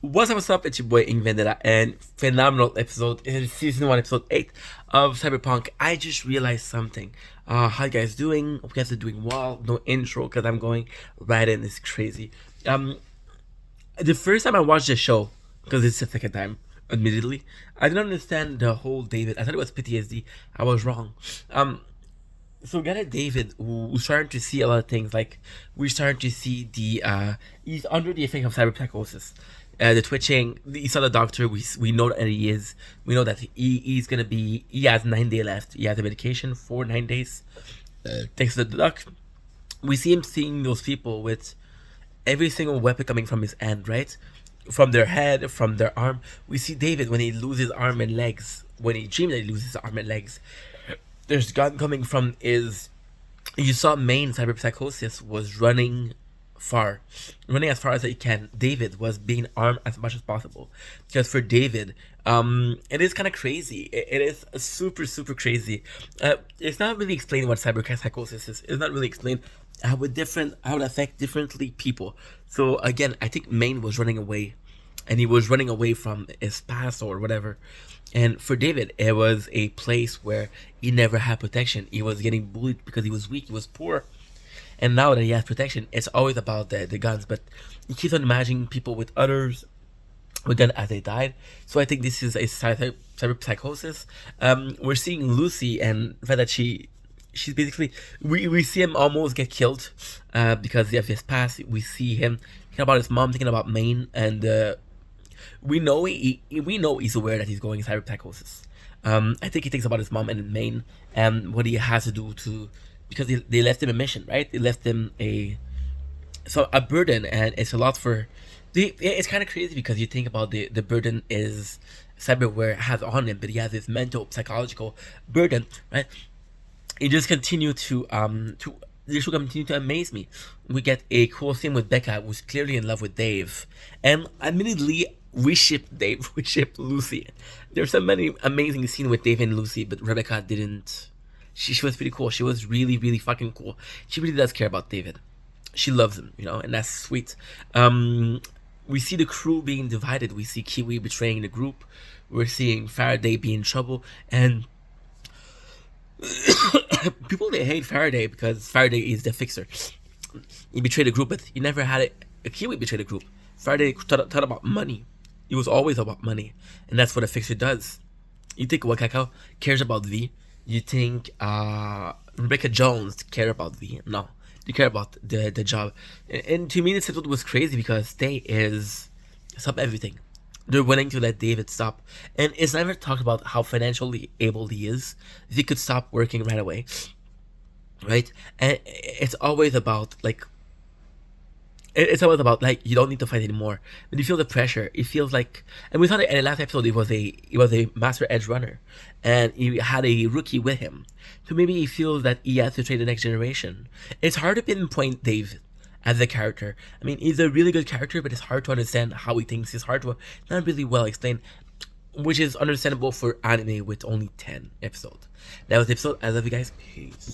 What's up? It's your boy Ing Vendetta, and phenomenal episode. It is season 1, episode 8 of Cyberpunk. I just realized something. How you guys doing? Hope you guys are doing well. No intro because I'm going right in. It's crazy. The first time I watched the show, because it's the second time, admittedly, I didn't understand the whole David. I thought it was PTSD. I was wrong. So we got a David who's starting to see a lot of things. Like we're starting to see he's under the effect of cyberpsychosis. The twitching. He saw the doctor. We know that he is. We know that he's gonna be. He has 9 days left. He has the medication for 9 days. Thanks to the doc. We see him seeing those people with every single weapon coming from his hand, right? From their head, from their arm. We see David when he loses arm and legs. When he dreams that he loses arm and legs. There's gun coming from his. You saw main cyberpsychosis was running running as far as he can. David was being armed as much as possible, because for David, it is kind of crazy. It is super crazy. It's not really explained what cyberpsychosis is. It's not really explained how how it affect differently people. So again, I think Maine was running away, and he was running away from his past or whatever. And for David, it was a place where he never had protection. He was getting bullied because he was weak, he was poor. And now that he has protection, it's always about the guns. But he keeps on imagining people with others with guns as they died. So I think this is a cyber psychosis. We're seeing Lucy, and the fact that she's basically, we see him almost get killed because of his past. We see him thinking about his mom, thinking about Maine, and we know he's aware that he's going cyber psychosis. I think he thinks about his mom and Maine and what he has to do to, because they left him a mission, right? They left him a burden, and it's a lot for. It's kind of crazy because you think about the burden is cyberware has on him, but he has this mental, psychological burden, right? It just continue to this will continue to amaze me. We get a cool scene with Becca, who's clearly in love with Dave, and admittedly, we ship Dave, we ship Lucy. There's so many amazing scenes with Dave and Lucy, but Rebecca didn't. She was pretty cool. She was really fucking cool. She really does care about David. She loves him, and that's sweet. We see the crew being divided. We see Kiwi betraying the group. We're seeing Faraday be in trouble, and people, they hate Faraday because Faraday is the fixer. He betrayed the group, but he never had it. A Kiwi betrayed the group. Faraday thought about money. It was always about money, and that's what a fixer does. You think Wakako cares about V? You think Rebecca Jones care about V? No, they care about the job. And to me, this episode was crazy because they stop everything. They're willing to let David stop, and it's never talked about how financially able he is. If he could stop working right away, right? And it's always about like. It's always about like you don't need to fight anymore, but you feel the pressure. It feels like, and we saw that in the last episode. It was a master edge runner, and he had a rookie with him. So maybe he feels that he has to train the next generation. It's hard to pinpoint Dave as a character. I mean, he's a really good character, but it's hard to understand how he thinks. It's hard to not really well explain, which is understandable for anime with only 10 episodes. That was the episode. I love you guys. Peace.